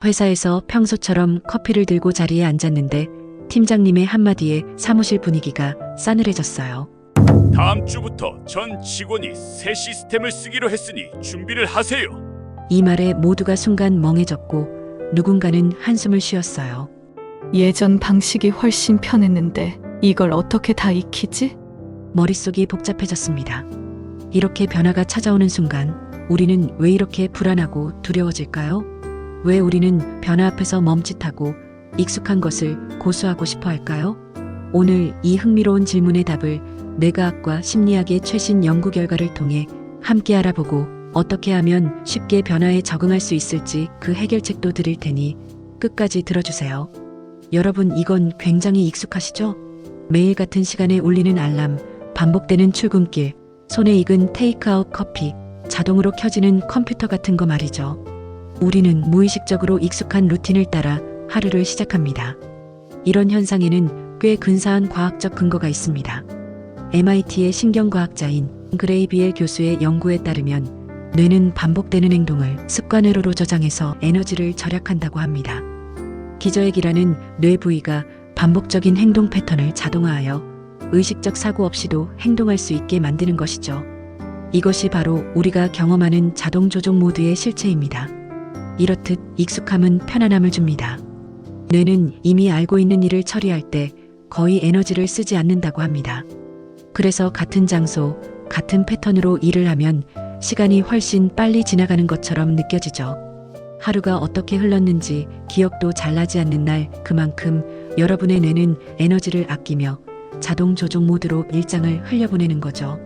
회사에서 평소처럼 커피를 들고 자리에 앉았는데 팀장님의 한마디에 사무실 분위기가 싸늘해졌어요. 다음 주부터 전 직원이 새 시스템을 쓰기로 했으니 준비를 하세요. 이 말에 모두가 순간 멍해졌고 누군가는 한숨을 쉬었어요. 예전 방식이 훨씬 편했는데 이걸 어떻게 다 익히지? 머릿속이 복잡해졌습니다. 이렇게 변화가 찾아오는 순간 우리는 왜 이렇게 불안하고 두려워질까요? 왜 우리는 변화 앞에서 멈칫하고 익숙한 것을 고수하고 싶어 할까요? 오늘 이 흥미로운 질문의 답을 뇌과학과 심리학의 최신 연구 결과를 통해 함께 알아보고 어떻게 하면 쉽게 변화에 적응할 수 있을지 그 해결책도 드릴 테니 끝까지 들어주세요. 여러분, 이건 굉장히 익숙하시죠? 매일 같은 시간에 울리는 알람, 반복되는 출근길, 손에 익은 테이크아웃 커피, 자동으로 켜지는 컴퓨터 같은 거 말이죠. 우리는 무의식적으로 익숙한 루틴을 따라 하루를 시작합니다. 이런 현상에는 꽤 근사한 과학적 근거가 있습니다. MIT의 신경과학자인 그레이비엘 교수의 연구에 따르면 뇌는 반복되는 행동을 습관으로 저장해서 에너지를 절약한다고 합니다. 기저핵이라는 뇌 부위가 반복적인 행동 패턴을 자동화하여 의식적 사고 없이도 행동할 수 있게 만드는 것이죠. 이것이 바로 우리가 경험하는 자동 조종 모드의 실체입니다. 이렇듯 익숙함은 편안함을 줍니다. 뇌는 이미 알고 있는 일을 처리할 때 거의 에너지를 쓰지 않는다고 합니다. 그래서 같은 장소, 같은 패턴으로 일을 하면 시간이 훨씬 빨리 지나가는 것처럼 느껴지죠. 하루가 어떻게 흘렀는지 기억도 잘 나지 않는 날, 그만큼 여러분의 뇌는 에너지를 아끼며 자동 조종 모드로 일상을 흘려보내는 거죠.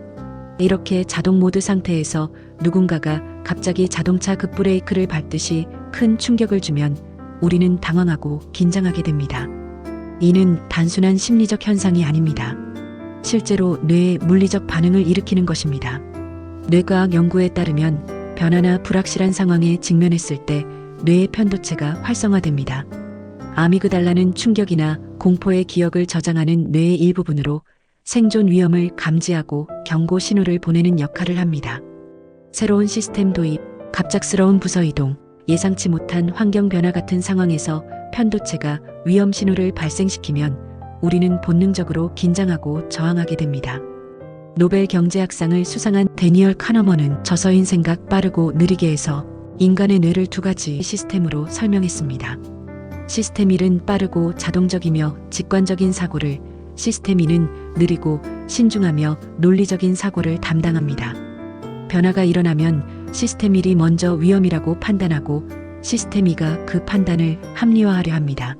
이렇게 자동 모드 상태에서 누군가가 갑자기 자동차 급브레이크를 밟듯이 큰 충격을 주면 우리는 당황하고 긴장하게 됩니다. 이는 단순한 심리적 현상이 아닙니다. 실제로 뇌의 물리적 반응을 일으키는 것입니다. 뇌과학 연구에 따르면 변화나 불확실한 상황에 직면했을 때 뇌의 편도체가 활성화됩니다. 아미그달라는 충격이나 공포의 기억을 저장하는 뇌의 일부분으로 생존 위험을 감지하고 경고 신호를 보내는 역할을 합니다. 새로운 시스템 도입, 갑작스러운 부서 이동, 예상치 못한 환경 변화 같은 상황에서 편도체가 위험 신호를 발생시키면 우리는 본능적으로 긴장하고 저항하게 됩니다. 노벨 경제학상을 수상한 데니얼 카너먼은 저서인 생각 빠르고 느리게에서 인간의 뇌를 두 가지 시스템으로 설명했습니다. 시스템 1은 빠르고 자동적이며 직관적인 사고를, 시스템 2는 느리고 신중하며 논리적인 사고를 담당합니다. 변화가 일어나면 시스템 1이 먼저 위험이라고 판단하고 시스템 2가 그 판단을 합리화하려 합니다.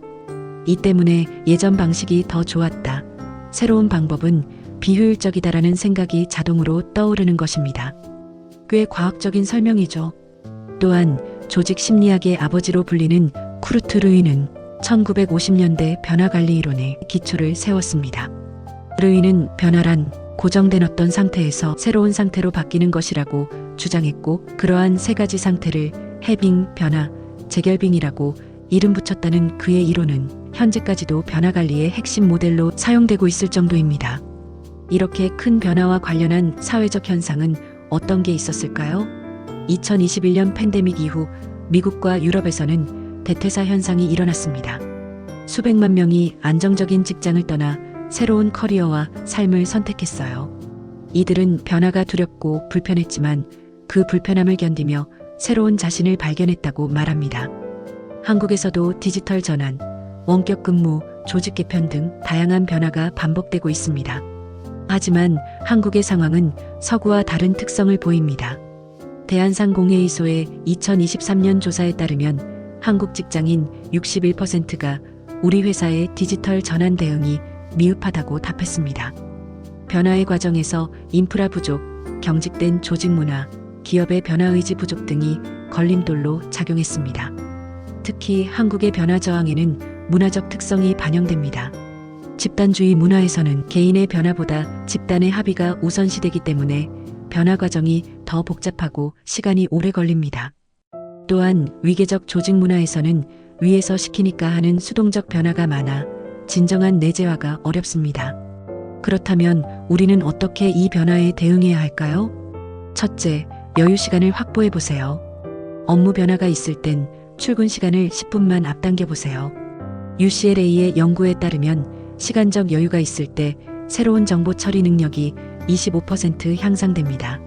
이 때문에 예전 방식이 더 좋았다, 새로운 방법은 비효율적이다라는 생각이 자동으로 떠오르는 것입니다. 꽤 과학적인 설명이죠. 또한 조직 심리학의 아버지로 불리는 쿠르트 르위는 1950년대 변화관리 이론의 기초를 세웠습니다. 르위는 변화란 고정된 어떤 상태에서 새로운 상태로 바뀌는 것이라고 주장했고, 그러한 세 가지 상태를 해빙, 변화, 재결빙이라고 이름 붙였다는 그의 이론은 현재까지도 변화관리의 핵심 모델로 사용되고 있을 정도입니다. 이렇게 큰 변화와 관련한 사회적 현상은 어떤 게 있었을까요? 2021년 팬데믹 이후 미국과 유럽에서는 대퇴사 현상이 일어났습니다. 수백만 명이 안정적인 직장을 떠나 새로운 커리어와 삶을 선택했어요. 이들은 변화가 두렵고 불편했지만 그 불편함을 견디며 새로운 자신을 발견했다고 말합니다. 한국에서도 디지털 전환, 원격 근무, 조직 개편 등 다양한 변화가 반복되고 있습니다. 하지만 한국의 상황은 서구와 다른 특성을 보입니다. 대한상공회의소의 2023년 조사에 따르면 한국 직장인 61%가 우리 회사의 디지털 전환 대응이 미흡하다고 답했습니다. 변화의 과정에서 인프라 부족, 경직된 조직 문화, 기업의 변화 의지 부족 등이 걸림돌로 작용했습니다. 특히 한국의 변화 저항에는 문화적 특성이 반영됩니다. 집단주의 문화에서는 개인의 변화보다 집단의 합의가 우선시되기 때문에 변화 과정이 더 복잡하고 시간이 오래 걸립니다. 또한 위계적 조직 문화에서는 위에서 시키니까 하는 수동적 변화가 많아 진정한 내재화가 어렵습니다. 그렇다면 우리는 어떻게 이 변화에 대응해야 할까요? 첫째, 여유 시간을 확보해 보세요. 업무 변화가 있을 땐 출근 시간을 10분만 앞당겨 보세요. UCLA의 연구에 따르면 시간적 여유가 있을 때 새로운 정보 처리 능력이 25% 향상됩니다.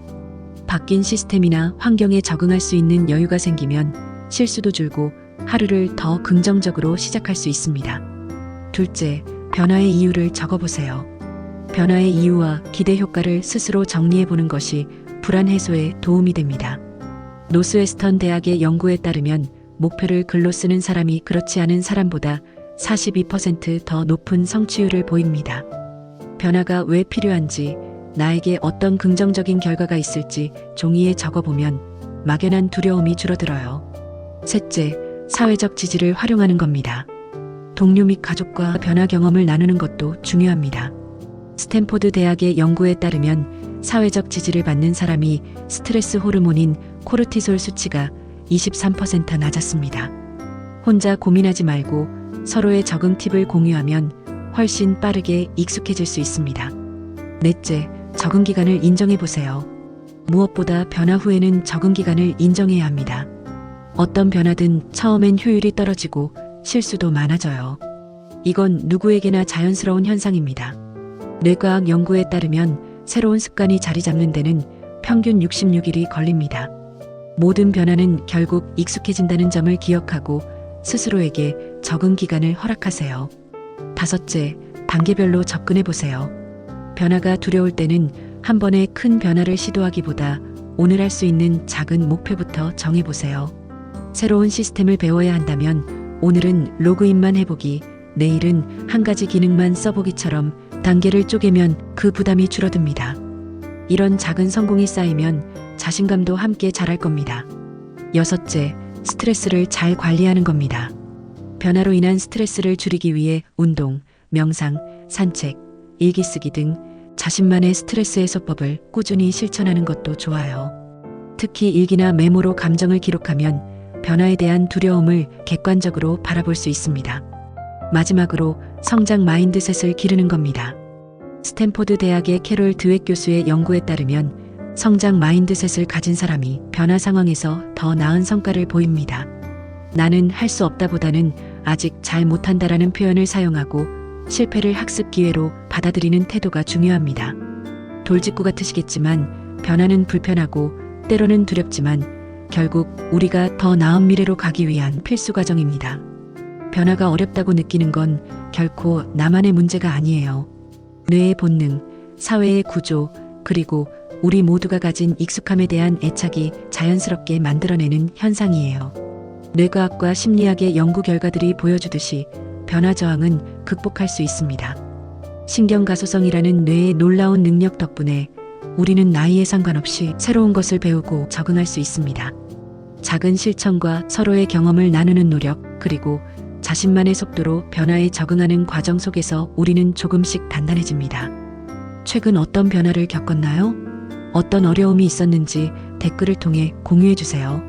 바뀐 시스템이나 환경에 적응할 수 있는 여유가 생기면 실수도 줄고 하루를 더 긍정적으로 시작할 수 있습니다. 둘째, 변화의 이유를 적어보세요. 변화의 이유와 기대 효과를 스스로 정리해보는 것이 불안 해소에 도움이 됩니다. 노스웨스턴 대학의 연구에 따르면 목표를 글로 쓰는 사람이 그렇지 않은 사람보다 42% 높은 성취율을 보입니다. 변화가 왜 필요한지, 나에게 어떤 긍정적인 결과가 있을지 종이에 적어보면 막연한 두려움이 줄어들어요. 셋째, 사회적 지지를 활용하는 겁니다. 동료 및 가족과 변화 경험을 나누는 것도 중요합니다. 스탠포드 대학의 연구에 따르면 사회적 지지를 받는 사람이 스트레스 호르몬인 코르티솔 수치가 23% 낮았습니다. 혼자 고민하지 말고 서로의 적응 팁을 공유하면 훨씬 빠르게 익숙해질 수 있습니다. 넷째, 적응 기간을 인정해 보세요. 무엇보다 변화 후에는 적응 기간을 인정해야 합니다. 어떤 변화든 처음엔 효율이 떨어지고 실수도 많아져요. 이건 누구에게나 자연스러운 현상입니다. 뇌과학 연구에 따르면 새로운 습관이 자리 잡는 데는 평균 66일이 걸립니다. 모든 변화는 결국 익숙해진다는 점을 기억하고 스스로에게 적응 기간을 허락하세요. 다섯째, 단계별로 접근해 보세요. 변화가 두려울 때는 한 번에 큰 변화를 시도하기보다 오늘 할 수 있는 작은 목표부터 정해보세요. 새로운 시스템을 배워야 한다면 오늘은 로그인만 해보기, 내일은 한 가지 기능만 써보기처럼 단계를 쪼개면 그 부담이 줄어듭니다. 이런 작은 성공이 쌓이면 자신감도 함께 자랄 겁니다. 여섯째, 스트레스를 잘 관리하는 겁니다. 변화로 인한 스트레스를 줄이기 위해 운동, 명상, 산책, 일기 쓰기 등 자신만의 스트레스 해소법을 꾸준히 실천하는 것도 좋아요. 특히 일기나 메모로 감정을 기록하면 변화에 대한 두려움을 객관적으로 바라볼 수 있습니다. 마지막으로 성장 마인드셋을 기르는 겁니다. 스탠포드 대학의 캐롤 드웻 교수의 연구에 따르면 성장 마인드셋을 가진 사람이 변화 상황에서 더 나은 성과를 보입니다. 나는 할 수 없다보다는 아직 잘 못한다라는 표현을 사용하고 실패를 학습 기회로 받아들이는 태도가 중요합니다. 돌직구 같으시겠지만 변화는 불편하고 때로는 두렵지만 결국 우리가 더 나은 미래로 가기 위한 필수 과정입니다. 변화가 어렵다고 느끼는 건 결코 나만의 문제가 아니에요. 뇌의 본능, 사회의 구조, 그리고 우리 모두가 가진 익숙함에 대한 애착이 자연스럽게 만들어내는 현상이에요. 뇌과학과 심리학의 연구 결과들이 보여주듯이 변화 저항은 극복할 수 있습니다. 신경가소성이라는 뇌의 놀라운 능력 덕분에 우리는 나이에 상관없이 새로운 것을 배우고 적응할 수 있습니다. 작은 실천과 서로의 경험을 나누는 노력, 그리고 자신만의 속도로 변화에 적응하는 과정 속에서 우리는 조금씩 단단해집니다. 최근 어떤 변화를 겪었나요? 어떤 어려움이 있었는지 댓글을 통해 공유해 주세요.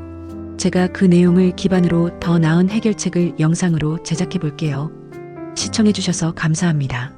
제가 그 내용을 기반으로 더 나은 해결책을 영상으로 제작해 볼게요. 시청해 주셔서 감사합니다.